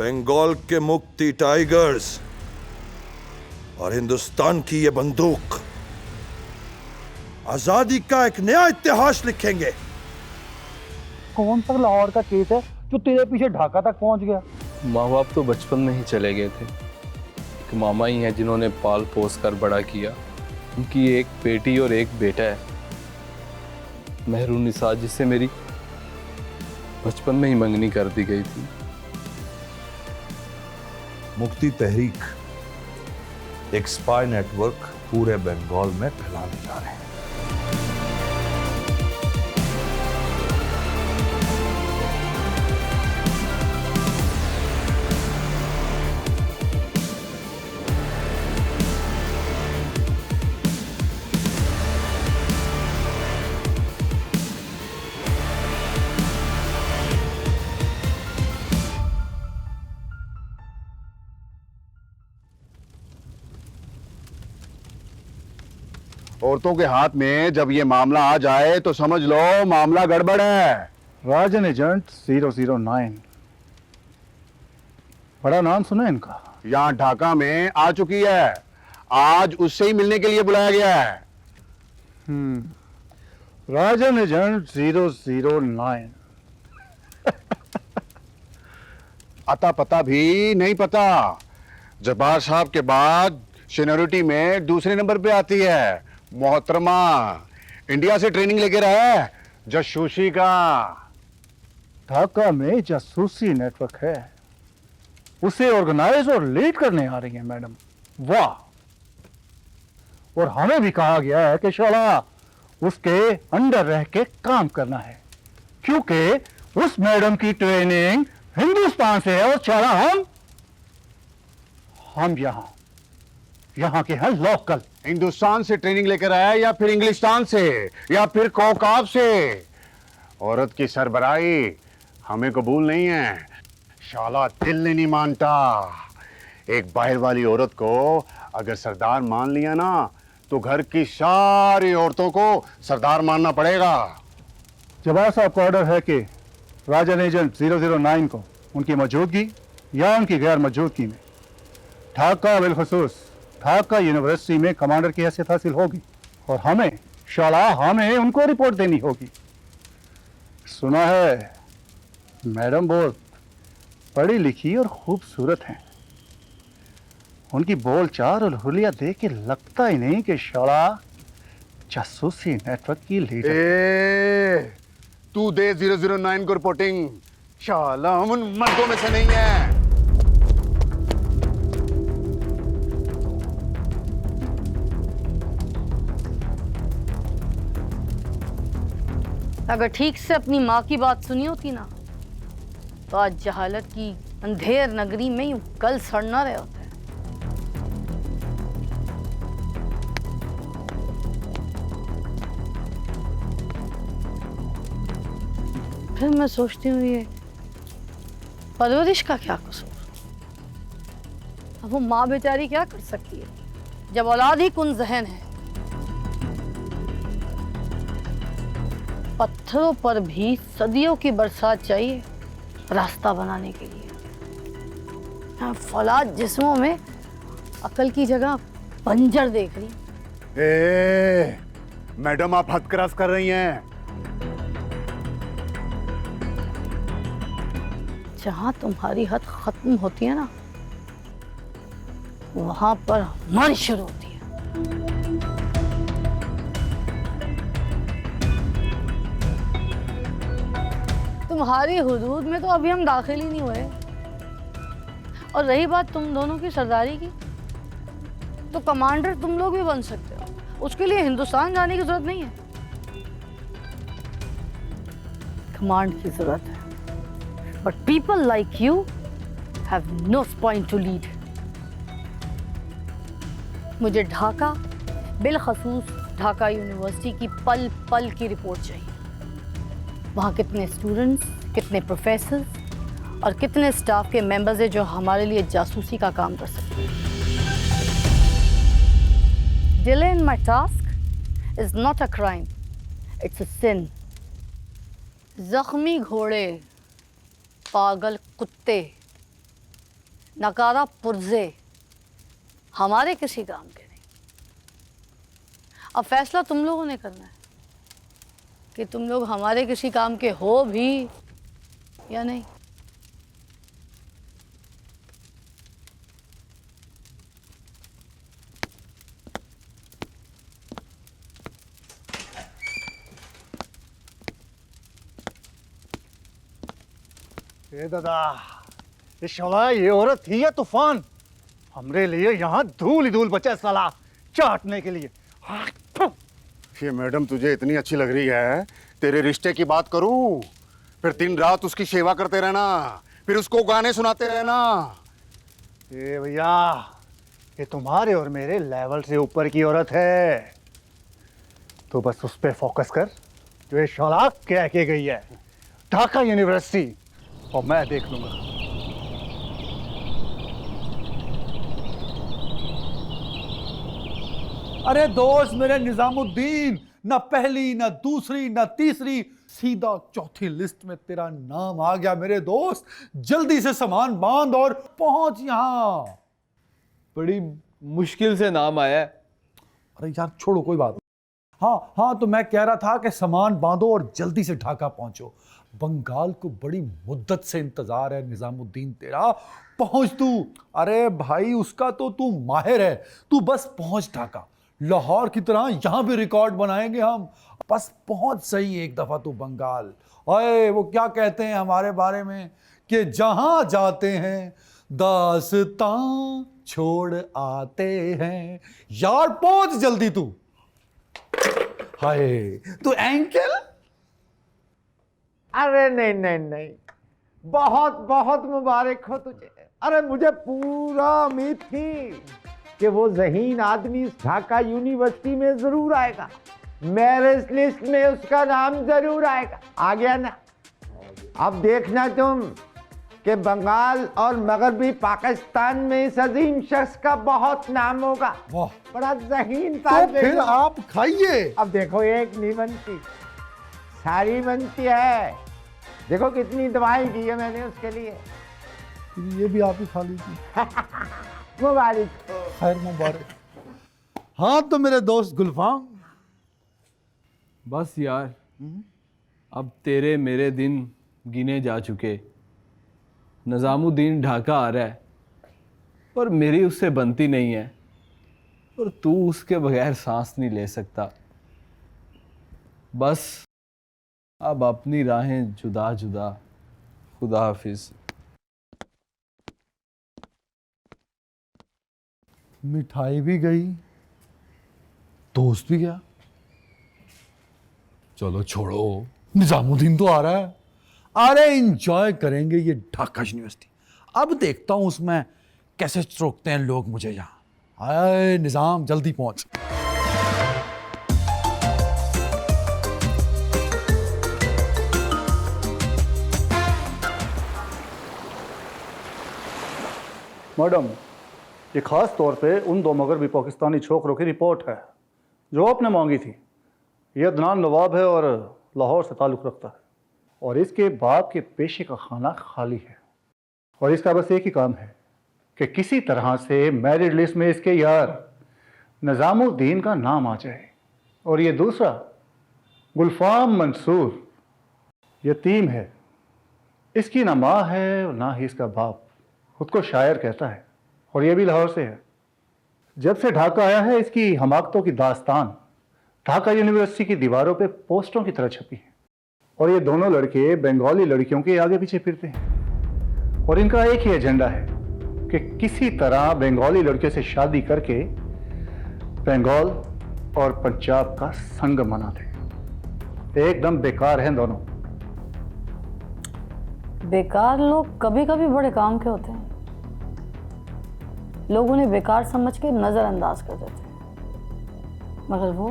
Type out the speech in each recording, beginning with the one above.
बंगाल के मुक्ति टाइगर्स और हिंदुस्तान की ये बंदूक आजादी का एक नया इतिहास लिखेंगे। कौन सा लाहौर का केस है जो तेरे पीछे ढाका तक पहुंच गया? माँ बाप तो बचपन में ही चले गए थे। एक मामा ही है जिन्होंने पाल पोस कर बड़ा किया। उनकी एक बेटी और एक बेटा है, मेहरुनिसा, जिससे मेरी बचपन में ही मंगनी कर दी गई थी। मुक्ति तहरीक एक स्पाई नेटवर्क पूरे बंगाल में फैलाने जा रहे हैं। औरतों के हाथ में जब ये मामला आ जाए तो समझ लो मामला गड़बड़ है। राजन एजेंट 009, बड़ा नाम सुना है इनका। यहाँ ढाका में आ चुकी है, आज उससे ही मिलने के लिए बुलाया गया है। राजन एजेंट 009। अता पता भी नहीं पता। जब्बार साहब के बाद सीनियरिटी में दूसरे नंबर पे आती है मोहतरमा। इंडिया से ट्रेनिंग लेके रहा है जासूसी का। ढाका में जासूसी नेटवर्क है, उसे ऑर्गेनाइज और लीड करने आ रही है मैडम। वाह! और हमें भी कहा गया है कि शाला उसके अंडर रह के काम करना है, क्योंकि उस मैडम की ट्रेनिंग हिंदुस्तान से है और शाला हम यहाँ के हैं लोकल। हिंदुस्तान से ट्रेनिंग लेकर आया या फिर इंग्लिस्तान से या फिर कौकाब से। औरत की सरबराही हमें कबूल नहीं है, शाला दिल नहीं मानता। एक बाहर वाली औरत को अगर सरदार मान लिया ना तो घर की सारी औरतों को सरदार मानना पड़ेगा। जब्बार साहब का ऑर्डर है कि राजन एजेंट 009 को उनकी मौजूदगी या उनकी गैर मौजूदगी में ढाका बिलखसूस ढाका यूनिवर्सिटी में कमांडर की हैसियत हासिल होगी और हमें उनको रिपोर्ट देनी होगी। सुना है मैडम बहुत पढ़ी लिखी और खूबसूरत हैं। उनकी बोलचाल और हुलिया देख के लगता ही नहीं कि शाला जासूसी नेटवर्क की लीडर। तू दे 009 को रिपोर्टिंग, शाला हम उन मर्दों में से नहीं है। अगर ठीक से अपनी माँ की बात सुनी होती ना तो आज जहालत की अंधेर नगरी में यूं कल सड़ना रहे होते। फिर मैं सोचती हूँ ये परवरिश का क्या कसूर। अब वो माँ बेचारी क्या कर सकती है जब औलाद ही कुन जहन है। पत्थरों पर भी सदियों की बरसात चाहिए रास्ता बनाने के लिए। फौलाद जिस्मों में अकल की जगह बंजर देख रही। मैडम आप हद क्रॉस कर रही हैं। जहां तुम्हारी हद खत्म होती है ना वहां पर हमारी शुरू होती है। तुम्हारी हुदूद में तो अभी हम दाखिल ही नहीं हुए। और रही बात तुम दोनों की सरदारी की, तो कमांडर तुम लोग भी बन सकते हो। उसके लिए हिंदुस्तान जाने की जरूरत नहीं है, कमांड की जरूरत है। But people like you have no point to lead. मुझे ढाका बिलखसूस ढाका यूनिवर्सिटी की पल पल की रिपोर्ट चाहिए। वहाँ कितने स्टूडेंट्स, कितने प्रोफेसर्स और कितने स्टाफ के मेंबर्स हैं जो हमारे लिए जासूसी का काम कर सकते हैं। Delay in my task is not a crime, it's a sin. जख्मी घोड़े, पागल कुत्ते, नकारा पुर्जे हमारे किसी काम के नहीं। अब फैसला तुम लोगों ने करना है कि तुम लोग हमारे किसी काम के हो भी या नहीं। ए दादा, ये शौला, ये औरत थी या तूफान? हमरे लिए यहाँ धूल ही धूल बचा साला चाटने के लिए। ये मैडम तुझे इतनी अच्छी लग रही है, तेरे रिश्ते की बात करूं, फिर दिन रात उसकी सेवा करते रहना, फिर उसको गाने सुनाते रहना। ए भैया, ये तुम्हारे और मेरे लेवल से ऊपर की औरत है, तो बस उस पे फोकस कर जो ये शौला कह के गई है, ढाका यूनिवर्सिटी, और मैं देख लूंगा। अरे दोस्त मेरे निजामुद्दीन, न पहली न दूसरी न तीसरी, सीधा चौथी लिस्ट में तेरा नाम आ गया मेरे दोस्त। जल्दी से सामान बांध और पहुंच यहां। बड़ी मुश्किल से नाम आया है। अरे यार छोड़ो, कोई बात नहीं। हाँ, तो मैं कह रहा था कि सामान बांधो और जल्दी से ढाका पहुंचो। बंगाल को बड़ी मुद्दत से इंतजार है निजामुद्दीन तेरा। पहुंच तू। अरे भाई, उसका तो तू माहिर है, तू बस पहुंच ढाका। लाहौर की तरह यहां भी रिकॉर्ड बनाएंगे हम। बस पहुंच सही एक दफा तू बंगाल। ओए, वो क्या कहते हैं हमारे बारे में कि जहां जाते हैं दास्तां छोड़ आते हैं। यार पहुंच जल्दी तू। हाय, तू एंकल। अरे नहीं नहीं नहीं, बहुत बहुत मुबारक हो तुझे। अरे मुझे पूरा उम्मीद थी कि वो ज़हीन आदमी इस ढाका यूनिवर्सिटी में जरूर आएगा, मेरिट लिस्ट में उसका नाम जरूर आएगा। आ गया ना? अब देखना तुम कि बंगाल और मगरबी पाकिस्तान में इस अजीम शख्स का बहुत नाम होगा। वाह, बड़ा ज़हीन तो फिर आप खाइए। अब देखो, एक नहीं बनती, सारी बनती है। देखो कितनी दवाई की है मैंने उसके लिए। ये भी आप ही खा लीजिए। मुबारक हो। खैर मुबारक। हाँ तो मेरे दोस्त गुलफाम, बस यार, अब तेरे मेरे दिन गिने जा चुके। निजामुद्दीन ढाका आ रहा है, पर मेरी उससे बनती नहीं है, और तू उसके बगैर सांस नहीं ले सकता। बस अब अपनी राहें जुदा जुदा। खुदा हाफिज। मिठाई भी गई, दोस्त भी गया। चलो छोड़ो, निजामुद्दीन तो आ रहा है। अरे एंजॉय करेंगे ये ढाका यूनिवर्सिटी। अब देखता हूं उसमें कैसे रोकते हैं लोग मुझे यहां। आए निजाम, जल्दी पहुंच। मैडम, ये खास तौर पे उन दो मगरबी पाकिस्तानी छोकरों की रिपोर्ट है जो आपने मांगी थी। ये अदनान नवाब है और लाहौर से ताल्लुक़ रखता है, और इसके बाप के पेशे का खाना खाली है, और इसका बस एक ही काम है कि किसी तरह से मैरिड लिस्ट में इसके यार निज़ामुद्दीन का नाम आ जाए। और ये दूसरा, गुलफाम मंसूर, यतीम है, इसकी ना माँ है और ना ही इसका बाप, खुद को शायर कहता है, और ये भी लाहौर से है। जब से ढाका आया है, इसकी हमाकतों की दास्तान ढाका यूनिवर्सिटी की दीवारों पे पोस्टरों की तरह छपी है, और ये दोनों लड़के बंगाली लड़कियों के आगे पीछे फिरते हैं, और इनका एक ही एजेंडा है कि किसी तरह बंगाली लड़कियों से शादी करके बंगाल और पंजाब का संगम मना दे। एकदम बेकार हैं दोनों। बेकार लोग कभी कभी बड़े काम के होते हैं। लोग उन्हें बेकार समझ के नज़रअंदाज कर देते हैं, मगर वो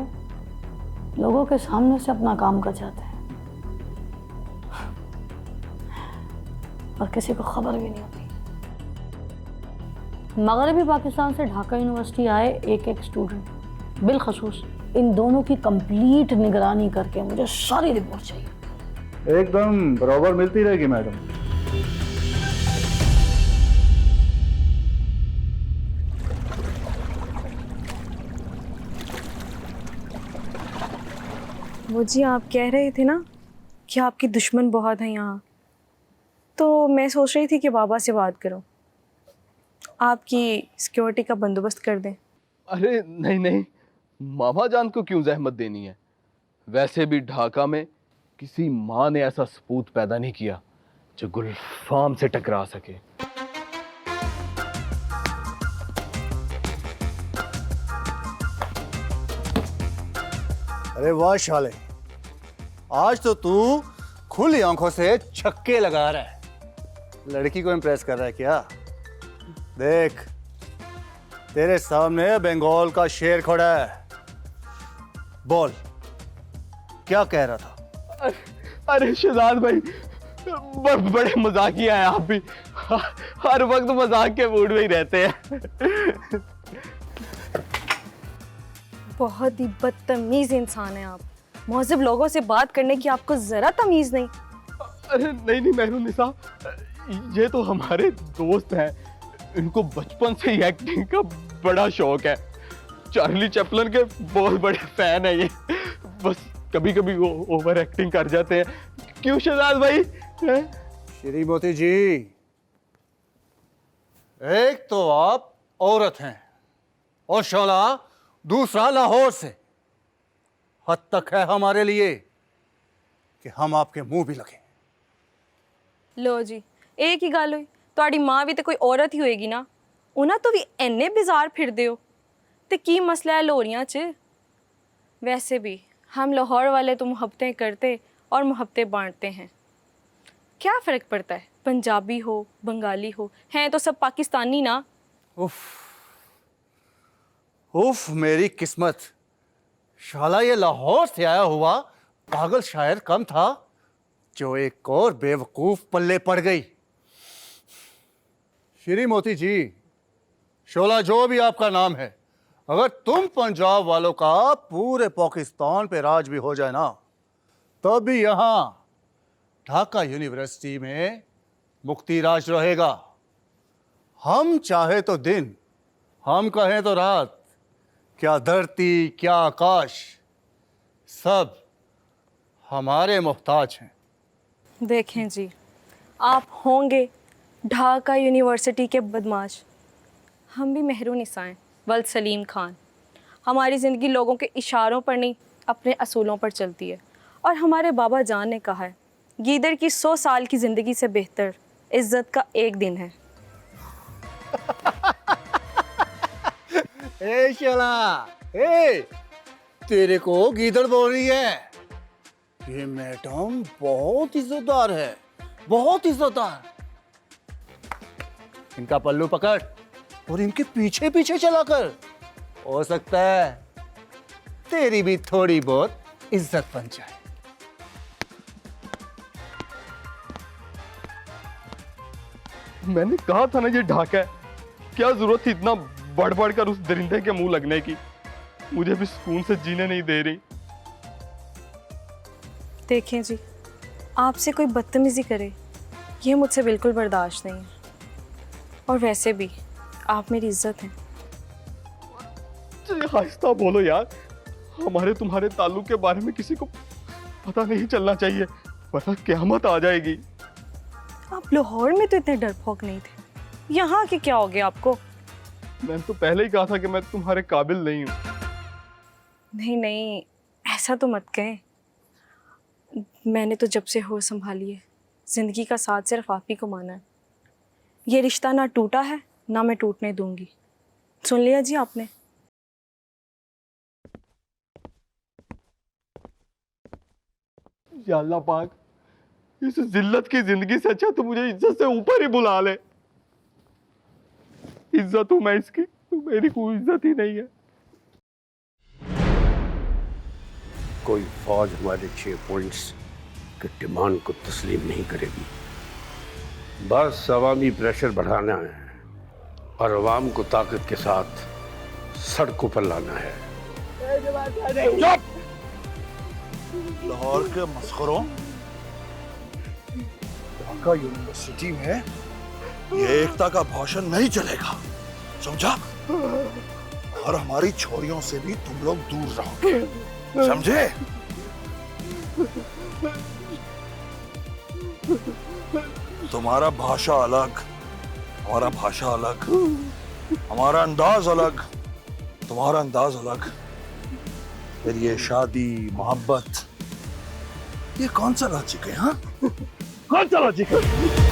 लोगों के सामने से अपना काम कर जाते हैं और किसी को खबर भी नहीं होती। मगरबी पाकिस्तान से ढाका यूनिवर्सिटी आए एक एक स्टूडेंट, बिलखसूस इन दोनों की कंप्लीट निगरानी करके मुझे सारी रिपोर्ट चाहिए। एकदम बराबर मिलती रहेगी मैडम। वो जी आप कह रहे थे ना कि आपके दुश्मन बहुत हैं यहाँ, तो मैं सोच रही थी कि बाबा से बात करूं, आपकी सिक्योरिटी का बंदोबस्त कर दें। अरे नहीं नहीं, मामा जान को क्यों जहमत देनी है। वैसे भी ढाका में किसी माँ ने ऐसा सपूत पैदा नहीं किया जो गुलफाम से टकरा सके। अरे वाह शाले, आज तो तू खुली आंखों से छक्के लगा रहा है। लड़की को इम्प्रेस कर रहा है क्या? देख, तेरे सामने बंगाल का शेर खड़ा है। बोल, क्या कह रहा था? अरे शहजाद भाई, बड़े मजाकिया हैं आप भी। हर वक्त मजाक के मूड में ही रहते हैं। बहुत ही बदतमीज इंसान हैं आप। महज़िब लोगों से बात करने की आपको जरा तमीज नहीं। अरे नहीं नहीं मेहरुन्निसा, ये तो हमारे दोस्त हैं। इनको बचपन से ही एक्टिंग का बड़ा शौक है। चार्ली चैपलिन के बहुत बड़े फैन है ये। बस कभी कभी वो ओवर एक्टिंग कर जाते हैं। क्यों शहजाद भाई? श्रीमती जी, एक तो आप औरत हैं और शोला दूसरा लाहौर से। हद तक है हमारे लिए कि हम आपके मुंह भी लगे। लो जी, एक ही गल हुई। ਤੁਹਾਡੀ ਮਾਂ ਵੀ ਤੇ ਕੋਈ ਔਰਤ ਹੀ ਹੋਏਗੀ ਨਾ। ਉਹਨਾਂ ਤੋਂ ਵੀ ਇੰਨੇ ਬਾਜ਼ਾਰ ਫਿਰਦੇ ਹੋ ਤੇ ਕੀ ਮਸਲਾ है लोरियां च? वैसे भी हम लाहौर वाले तो मोहब्बतें करते और मोहब्बतें बांटते हैं। क्या फ़र्क पड़ता है पंजाबी हो बंगाली हो, हैं तो सब पाकिस्तानी ना। उफ उफ, मेरी किस्मत। शाला ये लाहौर से आया हुआ पागल शायर कम था जो एक और बेवकूफ पल्ले पड़ गई। श्री मोती जी, शोला जो भी आपका नाम है, अगर तुम पंजाब वालों का पूरे पाकिस्तान पे राज भी हो जाए ना, तो भी यहाँ ढाका यूनिवर्सिटी में मुक्ति राज रहेगा। हम चाहे तो दिन, हम कहें तो रात, क्या धरती क्या आकाश, सब हमारे मोहताज हैं। देखें जी, आप होंगे ढाका यूनिवर्सिटी के बदमाश, हम भी मेहरुन्निसा हैं वल्द सलीम खान। हमारी ज़िंदगी लोगों के इशारों पर नहीं, अपने असूलों पर चलती है। और हमारे बाबा जान ने कहा है, गीदड़ की 100 साल की ज़िंदगी से बेहतर इज़्ज़त का एक दिन है। ए शला, ए, तेरे को गीदड़ बोल रही है? ये मैडम बहुत इज्जतदार है, बहुत इज्जतदार। इनका पल्लू पकड़ और इनके पीछे पीछे चला कर। हो सकता है तेरी भी थोड़ी बहुत इज्जत बन जाए। मैंने कहा था ना ये ढाका है। क्या जरूरत थी इतना बढ़ बढ़ कर उस दरिंदे के मुंह लगने की? मुझे भी सुकून से जीने नहीं दे रही। देखें जी, आपसे कोई बदतमीज़ी करे ये मुझसे बिल्कुल बर्दाश्त नहीं है। और वैसे भी आप मेरी इज्जत हैं। आहिस्ता बोलो यार, हमारे तुम्हारे ताल्लुक के बारे में किसी को पता नहीं चलना चाहिए, वरना क़यामत आ जाएगी। आप लाहौर में तो इतने डरपोक नहीं थे, यहाँ के क्या हो गया आपको? मैंने तो पहले ही कहा था कि मैं तुम्हारे काबिल नहीं हूँ। नहीं नहीं, ऐसा तो मत कहें। मैंने तो जब से होश संभाली है, ज़िंदगी का साथ सिर्फ आप ही को माना है। ये रिश्ता ना टूटा है, ना मैं टूटने दूंगी। सुन लिया जी आपने? या अल्लाह पाक, इस जिल्लत की जिंदगी से अच्छा तो मुझे इज्जत से ऊपर ही बुला ले। इज्जत हूं मैं इसकी, तो मेरी कोई इज्जत ही नहीं है। कोई फौज हमारे 6 पॉइंट्स के डिमांड को तस्लीम नहीं करेगी। बस अवामी प्रेशर बढ़ाना है और अवाम को ताकत के साथ सड़कों पर लाना है। लाहौर के मस्खरों, ढाका यूनिवर्सिटी में ये एकता का भाषण नहीं चलेगा, समझा? और हमारी छोरियों से भी तुम लोग दूर रहोगे, समझे? तुम्हारा भाषा अलग, हमारा भाषा अलग, हमारा अंदाज अलग, तुम्हारा अंदाज अलग। फिर ये शादी मोहब्बत, ये कौन सा लॉजिक है? हाँ, कौन सा लॉजिक है?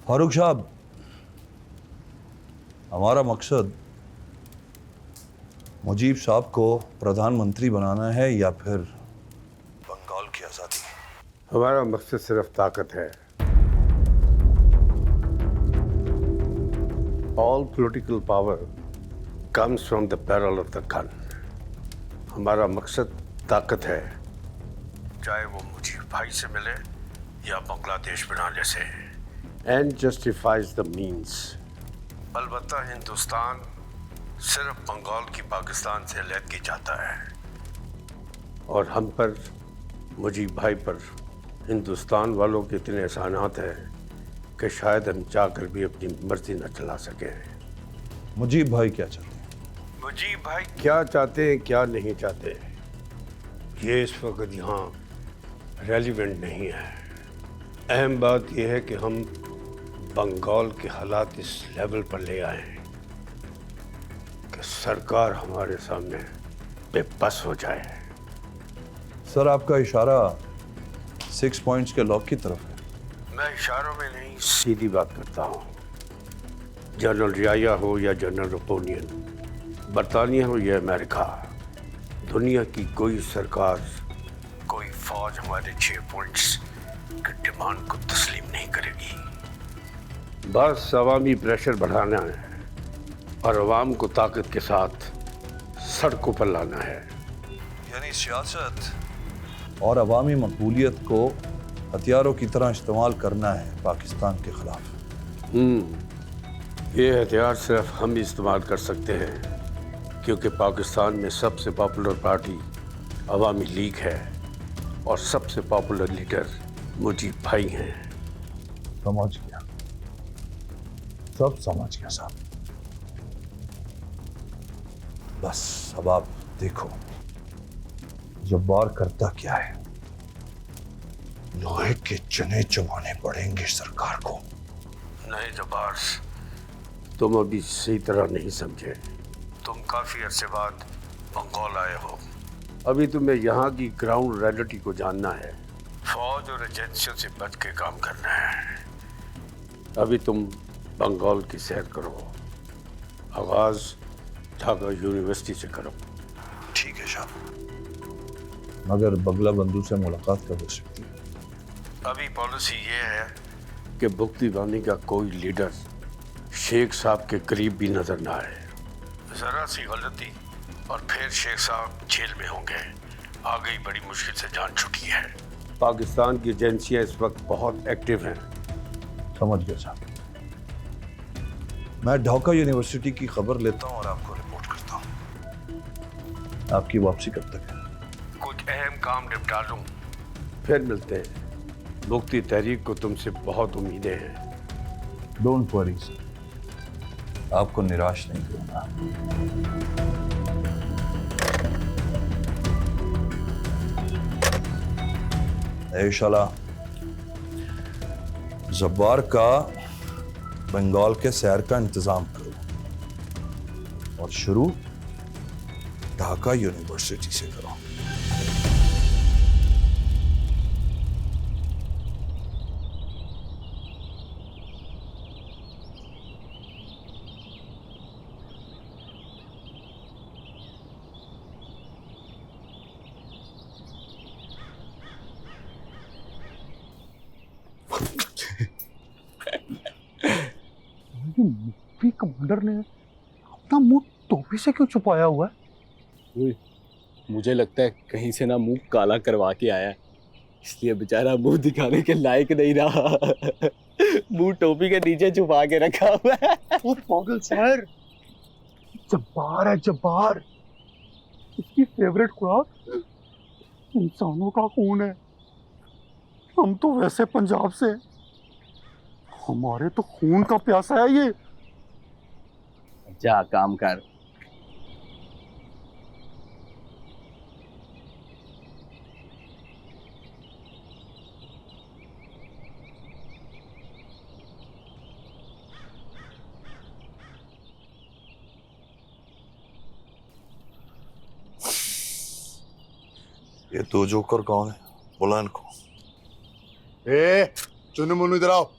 फारूक साहब, हमारा मकसद मुजीब साहब को प्रधानमंत्री बनाना है या फिर बंगाल की आज़ादी? हमारा मकसद सिर्फ ताकत है। All political power comes from the barrel of the gun. हमारा मकसद ताकत है, चाहे वो मुजीब भाई से मिले या बांग्लादेश बनाने से। And justifies the means. अलबत्ता हिंदुस्तान सिर्फ बंगाल की पाकिस्तान से अलहदगी चाहता है, और हम पर, मुजीब भाई पर, हिंदुस्तान वालों के इतने एहसानात हैं कि शायद हम चाहकर भी अपनी मर्जी न चला सकें। मुजीब भाई क्या चाहते हैं? मुजीब भाई क्या चाहते हैं, क्या नहीं चाहते, ये इस वक्त यहाँ रेलिवेंट नहीं है। अहम बात यह है कि हम बंगाल के हालात इस लेवल पर ले आए हैं कि सरकार हमारे सामने बेबस हो जाए। सर, आपका इशारा 6 पॉइंट्स के लॉक की तरफ है। मैं इशारों में नहीं, सीधी बात करता हूँ। जनरल रियाया हो या जनरल ओपोनियन, बरतानिया हो या अमेरिका, दुनिया की कोई सरकार, कोई फौज हमारे 6 पॉइंट्स की डिमांड को तस्लीम नहीं करेगी। बस अवामी प्रेशर बढ़ाना है और अवाम को ताकत के साथ सड़कों पर लाना है। यानी सियासत और अवामी मकबूलियत को हथियारों की तरह इस्तेमाल करना है पाकिस्तान के खिलाफ। ये हथियार सिर्फ हम ही इस्तेमाल कर सकते हैं, क्योंकि पाकिस्तान में सबसे पॉपुलर पार्टी अवामी लीग है और सबसे पॉपुलर लीडर मुजीब भाई हैं। समझ गया, सब समझ गया साहब। बस अब आप देखो जब्बार करता क्या है। लोहे के चने चबाने पड़ेंगे सरकार को। नहीं जब्बार, तुम अभी सही तरह नहीं समझे। तुम काफी अरसे बाद बंगाल आए हो, अभी तुम्हें यहाँ की ग्राउंड रियलिटी को जानना है। फौज और एजेंसियों से बच के काम करना है। अभी तुम बंगाल की सैर करो, आगाज ढाका यूनिवर्सिटी से करो। ठीक है साहब, मगर बगला बंधु से मुलाकात कब हो सकती है? अभी पॉलिसी ये है कि भुक्ति वानी का कोई लीडर शेख साहब के करीब भी नजर ना आए। जरा सी गलती और फिर शेख साहब जेल में होंगे। आगे बड़ी मुश्किल से जान छुटी है। पाकिस्तान की एजेंसियां इस वक्त बहुत एक्टिव हैं। समझ गया साहब, मैं ढाका यूनिवर्सिटी की खबर लेता हूँ और आपको रिपोर्ट करता हूँ। आपकी वापसी कब तक है? कुछ अहम काम निपटा लूं, फिर मिलते हैं। भुक्ति तहरीक को तुमसे बहुत उम्मीदें हैं। डोंट वरी सर, आपको निराश नहीं करूंगा। शाला जब्बार का बंगाल के सैर का इंतजाम करो और शुरू ढाका यूनिवर्सिटी से करो। मूवी कमांडर ने अपना मुंह टोपी से क्यों छुपाया हुआ है? मुझे लगता है कहीं से ना मुंह काला करवा के आया है, इसलिए बेचारा मुंह दिखाने के लायक नहीं रहा। मुंह टोपी के नीचे छुपा के रखा हुआ है। वो पागल सर, जब्बार है जब्बार। इसकी फेवरेट खुराक इंसानों का खून है। हम तो वैसे पंजाब से, हमारे तो खून का प्यासा है ये। जा काम कर। ये दो जोकर कौन है? बुला इनको। ए चुनु मुन्नू इधर आओ।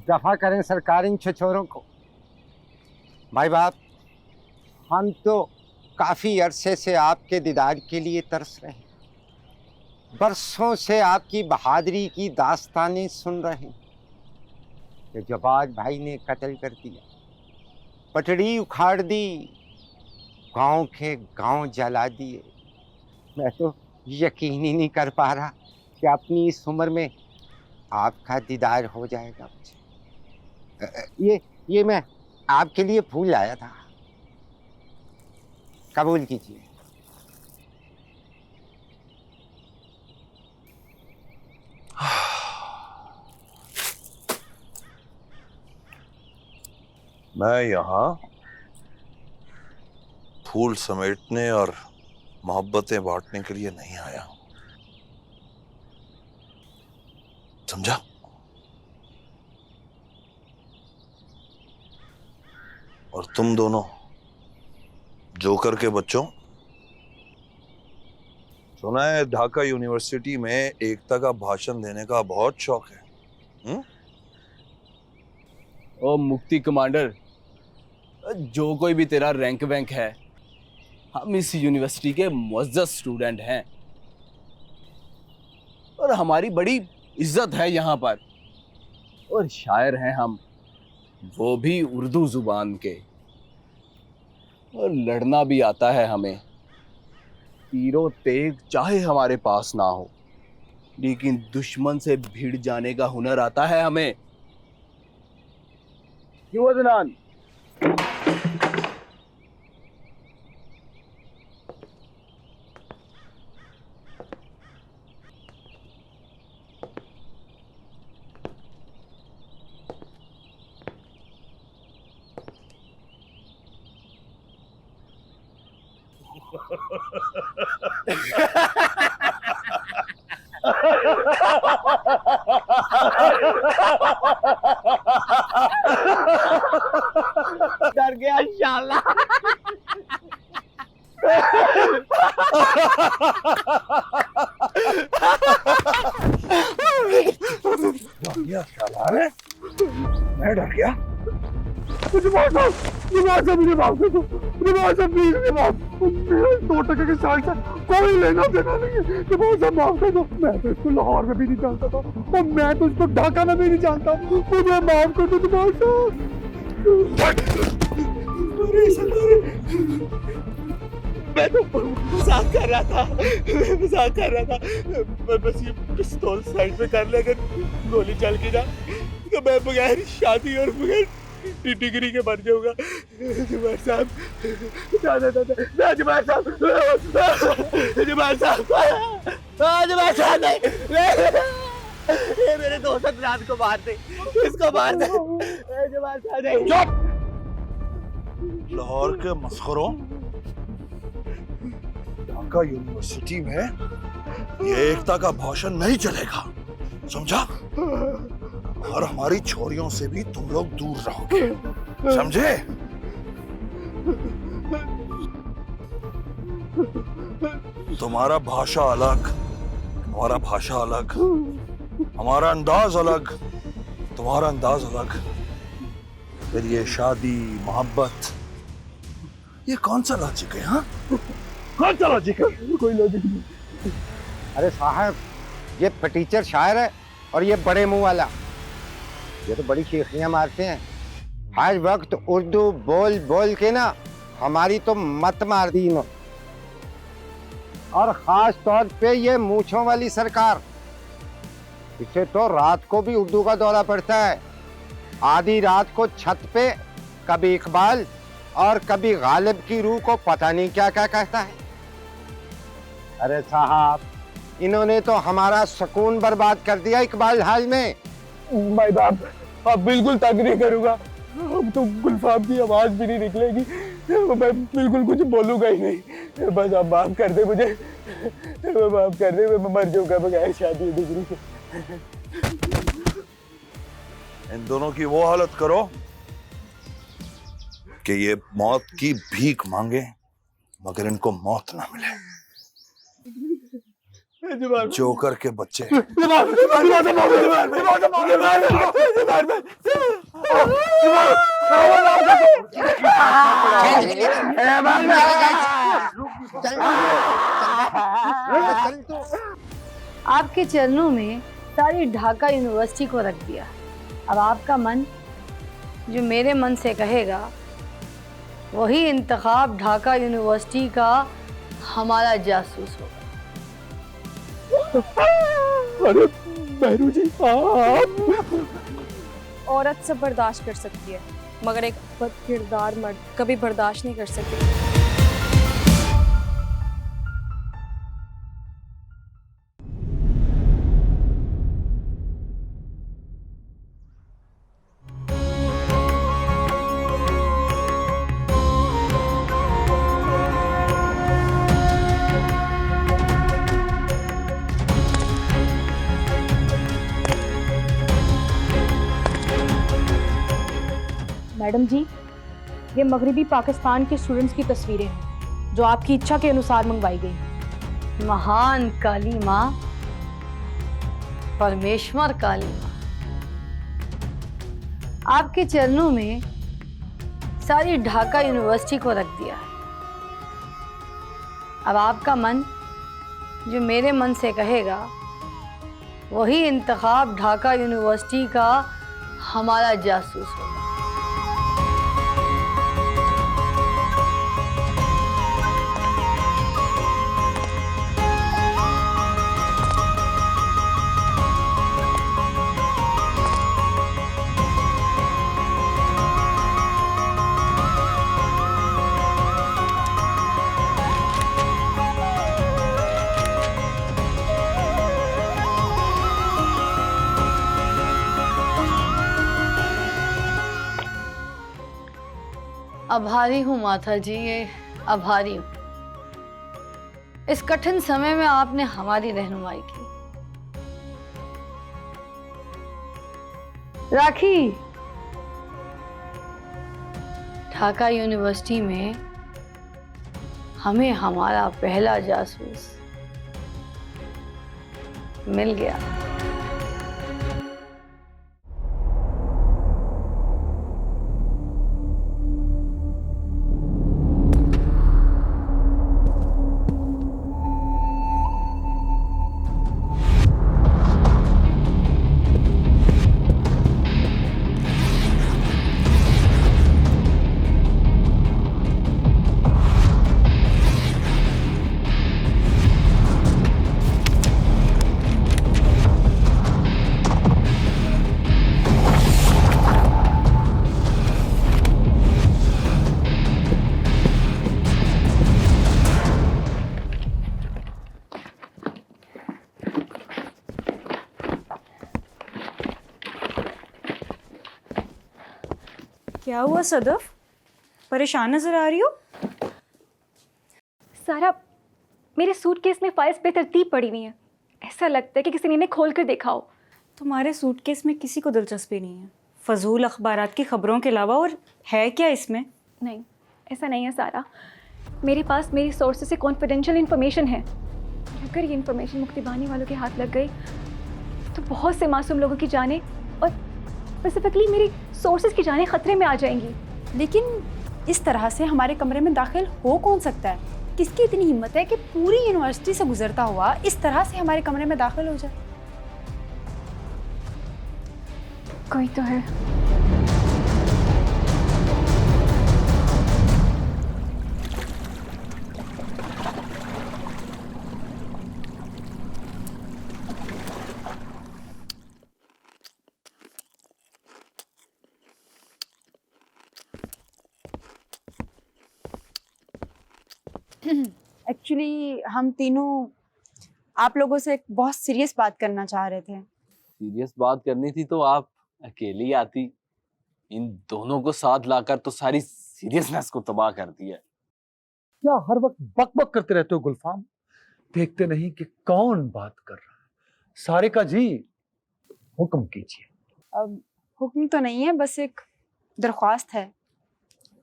दफा करें सरकार इन छछोरों को। भाई बाप, हम तो काफी अरसे से आपके दीदार के लिए तरस रहे हैं। बरसों से आपकी बहादुरी की दास्तानें सुन रहे हैं कि जवाद भाई ने कत्ल कर दिया, पटड़ी उखाड़ दी, गांव के गांव जला दिए। मैं तो यकीन ही नहीं कर पा रहा कि अपनी इस उम्र में आपका दीदार हो जाएगा मुझे। ये मैं आपके लिए फूल लाया था, कबूल कीजिए। मैं यहाँ फूल समेटने और मोहब्बतें बांटने के लिए नहीं आया, समझा? और तुम दोनों जोकर के बच्चों, सुना है ढाका यूनिवर्सिटी में एकता का भाषण देने का बहुत शौक है। ओ मुक्ति कमांडर, जो कोई भी तेरा रैंक वैंक है, हम इस यूनिवर्सिटी के मुअज़्ज़ज़ स्टूडेंट हैं और हमारी बड़ी इज्जत है यहाँ पर। और शायर हैं हम, वो भी उर्दू जुबान के। और लड़ना भी आता है हमें। तीरों तेग चाहे हमारे पास ना हो, लेकिन दुश्मन से भिड़ जाने का हुनर आता है हमें। क्यों अदनान? डर गया शाला। मैं डर गया। मुझे माफ कर दो, प्लीज मुझे माफ। मेरा 2% के साथ कोई लेना देना नहीं है। मुझे माफ कर दो। मैं तो इसको लाहौर में भी नहीं जानता था और मैं तो इसको ढाका में भी नहीं जानता। मुझे माफ कर दो मैं तो मजाक कर रहा था, बस ये पिस्तौल साइड पे कर ले, अगर गोली चल के जा तो मैं बगैर शादी और बगैर डिग्री के मर जाऊंगा। जुबैर साहब, जुबैर साहब ये मेरे दोस्त रात को मार दे, इसको मार दे। जुबैर साहब नहीं। चुप! लाहौर के मस्खरों, ढाका यूनिवर्सिटी में ये एकता का भाषण नहीं चलेगा, समझा? और हमारी छोरियों से भी तुम लोग दूर रहोगे, समझे? तुम्हारा भाषा अलग, हमारा भाषा अलग, हमारा अंदाज अलग, तुम्हारा अंदाज अलग। फिर ये शादी मोहब्बत, ये कौन सा लॉजिक है? हाँ, कौन सा लॉजिक है? कोई लॉजिक नहीं। अरे साहब, ये फटीचर शायर है और ये बड़े मुंह वाला, ये तो बड़ी शेखियां मारते हैं। हर वक्त उर्दू बोल बोल के ना हमारी तो मत मार दी इन्होंने। और खास तौर पे ये मूंछों वाली सरकार, इसे तो रात को भी उर्दू का दौरा पड़ता है। आधी रात को छत पे कभी इकबाल, और कभी गालिब की रूह को पता नहीं क्या क्या कहता है। अरे साहब, इन्होंने तो हमारा सुकून बर्बाद कर दिया इकबाल हाल में। भाई साहब, अब बिल्कुल तंग नहीं करूँगा। अब तो गुलफाम की आवाज़ भी नहीं निकलेगी। मैं बिल्कुल कुछ बोलूँगा ही नहीं। बस आप माफ़ कर दे मुझे, माफ़ कर दे। मैं मर जाऊँगा बगैर शादी डिग्री के। इन दोनों की वो हालत करो कि ये मौत की भीख मांगे मगर इनको मौत ना मिले। जोकर के बच्चे। आपके चरणों में सारी ढाका यूनिवर्सिटी को रख दिया। अब आपका मन जो मेरे मन से कहेगा वही इंतखाब ढाका यूनिवर्सिटी का हमारा जासूस होगा। अरे बहरू जी, आप औरत सब बर्दाश्त कर सकती है मगर एक बद किरदार मर्द कभी बर्दाश्त नहीं कर सकती। मैडम जी, ये मगरबी पाकिस्तान के स्टूडेंट्स की तस्वीरें हैं जो आपकी इच्छा के अनुसार मंगवाई गई। महान काली माँ, परमेश्वर काली माँ, आपके चरणों में सारी ढाका यूनिवर्सिटी को रख दिया है। अब आपका मन जो मेरे मन से कहेगा वही इंतखाब ढाका यूनिवर्सिटी का हमारा जासूस होगा। आभारी हूँ माता जी, ये आभारी हूँ। इस कठिन समय में आपने हमारी रहनुमाई की। राखी, ढाका यूनिवर्सिटी में हमें हमारा पहला जासूस मिल गया। क्या हुआ सदफ, परेशान नजर आ रही हो? सारा, मेरे सूटकेस में फाइल्स बेतरतीब पड़ी हुई हैं। ऐसा लगता है कि किसी ने इन्हें खोल कर देखा हो। तुम्हारे सूटकेस में किसी को दिलचस्पी नहीं है, फजूल अखबारात की खबरों के अलावा और है क्या इसमें? नहीं, ऐसा नहीं है सारा। मेरे पास मेरी सोर्सेज से कॉन्फिडेंशियल इन्फॉर्मेशन है। अगर ये इन्फॉर्मेशन मुक्तिबानी वालों के हाथ लग गई तो बहुत से मासूम लोगों की जानें और स्पेसिफिकली मेरी सोर्सेज की जानें खतरे में आ जाएंगी। लेकिन इस तरह से हमारे कमरे में दाखिल हो कौन सकता है? किसकी इतनी हिम्मत है कि पूरी यूनिवर्सिटी से गुजरता हुआ इस तरह से हमारे कमरे में दाखिल हो जाए? कोई तो है। एक्चुअली हम तीनों आप लोगों से एक बहुत सीरियस बात करना चाह रहे थे। सीरियस बात करनी थी तो आप अकेली आती। इन दोनों को साथ लाकर तो सारी सीरियसनेस को तबाह कर दिया। क्या हर वक्त बक बक करते रहते हो गुलफाम? देखते नहीं कि कौन बात कर रहा है? सारिका जी, हुक्म कीजिए। अब हुक्म तो नहीं है, बस एक दरख्वास्त है।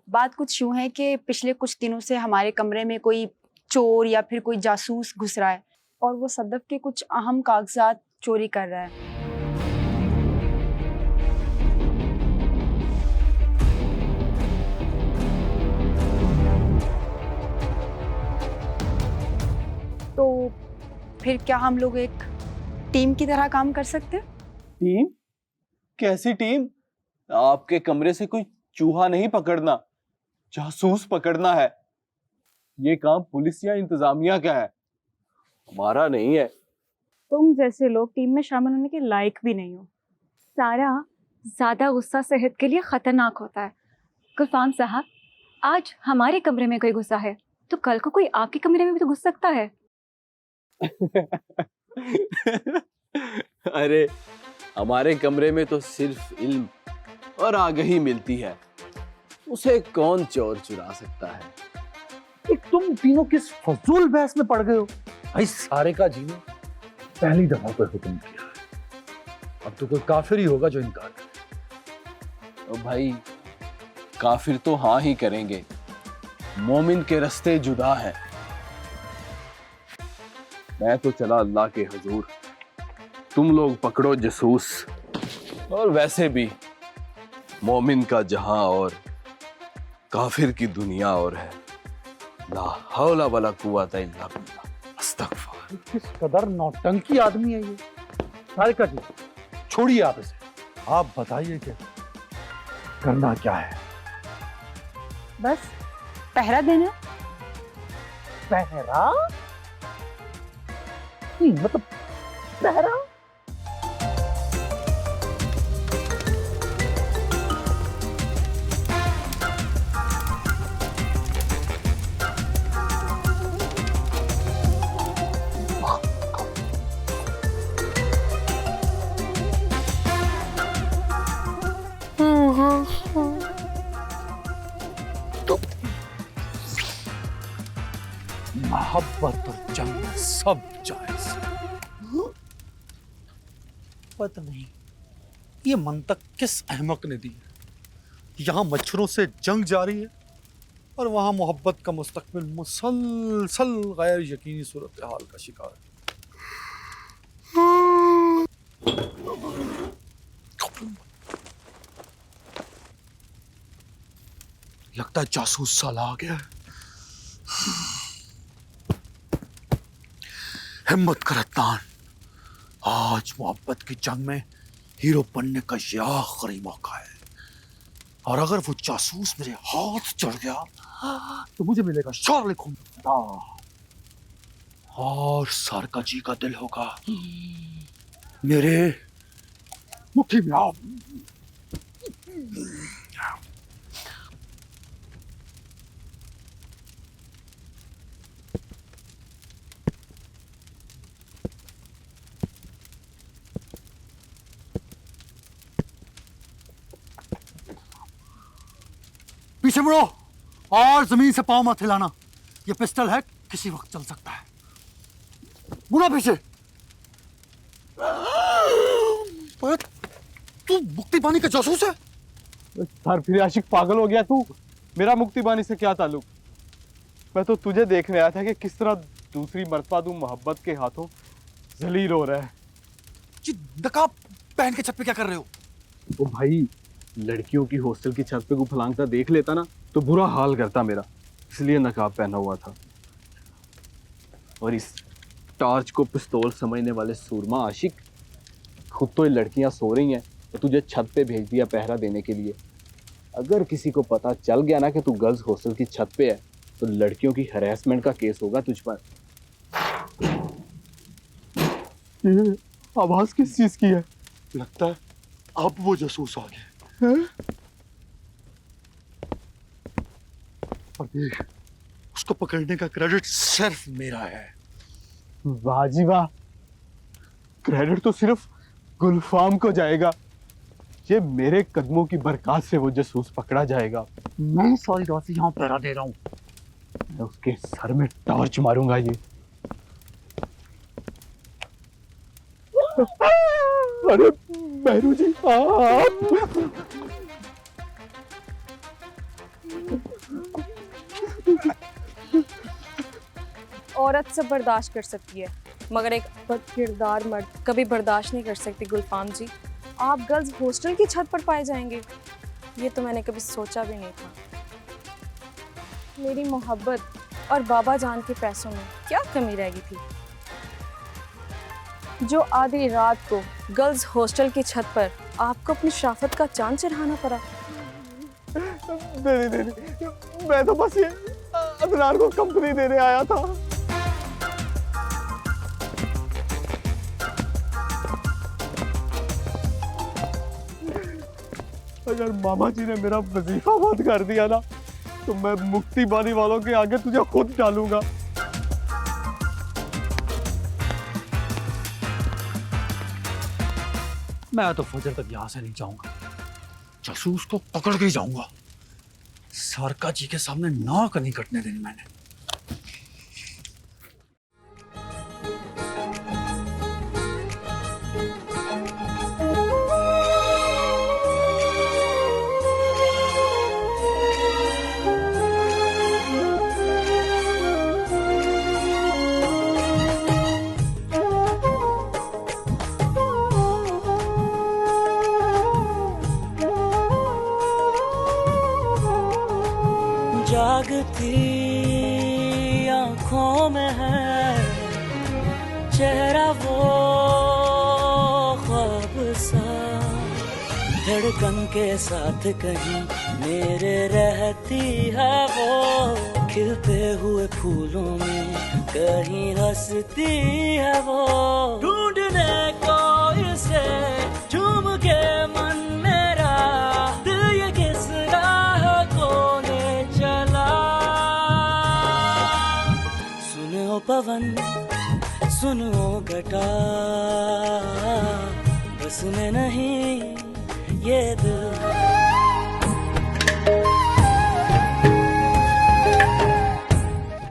बात कुछ यूँ है कि पिछले कुछ दिनों से हमारे कमरे में कोई चोर या फिर कोई जासूस घुस रहा है और वो सदफ के कुछ अहम कागजात चोरी कर रहा है। तो फिर क्या हम लोग एक टीम की तरह काम कर सकते हैं? टीम? कैसी टीम? आपके कमरे से कोई चूहा नहीं पकड़ना, जासूस पकड़ना है। ये काम पुलिस या इंतजामिया का है, हमारा नहीं है। तुम जैसे लोग टीम में शामिल होने के लायक भी नहीं हो। सारा, ज्यादा गुस्सा सेहत के लिए खतरनाक होता है। गुलफाम साहब, आज हमारे कमरे में कोई गुस्सा है तो कल को कोई आपके कमरे में भी तो घुस सकता है। अरे, हमारे कमरे में तो सिर्फ इल्म और आगाही मिलती है, उसे कौन चोर चुरा सकता है? तुम तीनों किस फजूल बहस में पड़ गए हो? भाई सारिका जी ने पहली दफा कोई हुक्म किया है, अब तो कोई काफिर ही होगा जो इनकार करे। ओ भाई, काफिर तो हाँ ही करेंगे, मोमिन के रास्ते जुदा हैं। मैं तो चला अल्लाह के हुजूर, तुम लोग पकड़ो जासूस। और वैसे भी मोमिन का जहां और काफिर की दुनिया और है। ला हौला वला कुव्वता इल्ला बिल्लाह। अस्तगफुर। किस कदर नौटंकी आदमी है ये। सारिका जी, छोड़िए आप इसे, आप बताइए कि करना क्या है? बस पहरा देना। पहरा? मतलब पहरा? मोहब्बत और जंग में सब जायज। पता नहीं ये मंतक किस अहमक ने दी है। यहाँ मच्छरों से जंग जारी है और वहाँ मोहब्बत का मुस्तकबिल मुसलसल गैर यकीनी सूरत हाल का शिकार है। लगता है जासूस साला आ गया है। हिम्मत कर अदनान, आज मोहब्बत की जंग में हीरो बनने का ये आखिरी मौका है। और अगर वो जासूस मेरे हाथ चढ़ गया तो मुझे मिलेगा शार्ल खून। और सारिका जी का दिल होगा मेरे मुट्ठी में। आओ पीछे मुड़ो और जमीन से पांव मत हिलाना। ये पिस्टल है, किसी वक्त चल सकता है। मुड़ो पीछे। तू मुक्ति पानी का जासूस है? सर, फिर आशिक पागल हो गया तू? मेरा मुक्ति बानी से क्या ताल्लुक? मैं तो तुझे देखने आया था कि किस तरह दूसरी मर्तबा तू मोहब्बत के हाथों जलील हो रहा है। नकाब पहन के छत पे क्या कर रहे हो? ओ भाई, लड़कियों की हॉस्टल की छत पे को फलांगता देख लेता ना तो बुरा हाल करता मेरा, इसलिए नकाब पहना हुआ था। और इस टार्च को पिस्तौल समझने वाले सूरमा आशिक, खुद तो ये लड़कियां सो रही हैं तो तुझे छत पे भेज दिया पहरा देने के लिए। अगर किसी को पता चल गया ना कि तू गर्ल्स हॉस्टल की छत पे है तो लड़कियों की हरेसमेंट का केस होगा तुझ पर। आवाज किस चीज की है? लगता है अब वो जासूस आ गए। और देख, उस को पकड़ने का क्रेडिट सिर्फ मेरा है। वाह जी वाह, क्रेडिट तो सिर्फ गुलफाम को जाएगा। ये मेरे कदमों की बरकत से वो जासूस पकड़ा जाएगा। मैं सारी रात यहाँ पहरा दे रहा हूँ। मैं उसके सर में टॉर्च मारूंगा। ये अरे बहरू जी आप। औरत सब बर्दाश्त कर सकती है, मगर एक बदकिरदार मर्द कभी बर्दाश्त नहीं कर सकती। गुलफाम जी, आप गर्ल्स हॉस्टल की छत पर पाए जाएंगे, ये तो मैंने कभी सोचा भी नहीं था। मेरी मोहब्बत और बाबा जान के पैसों में क्या कमी रह गई थी, जो आधी रात को गर्ल्स हॉस्टल की छत पर आपको अपनी शराफत का चांद चढ़ाना पड़ा। नहीं, मैं तो बस ये अदनान को कंपनी देने आया था। अगर मामा जी ने मेरा वजीफा बंद कर दिया ना, तो मैं मुक्ति बानी वालों के आगे तुझे खुद डालूंगा। मैं तो फजर तक यहां से नहीं जाऊंगा, जासूस को पकड़ के ही जाऊंगा। सारका जी के सामने नाक नहीं कटने देनी मैंने। जागती आंखों में है चेहरा वो ख्वाब सा, धड़कन के साथ कहीं मेरे रहती है वो, खिलते हुए फूलों में कहीं हंसती है वो, ढूंढने को इसे झूम के मन मेरा, दिल ये किस राह को ले चला। सुनो पवन सुनो घटा, बस में नहीं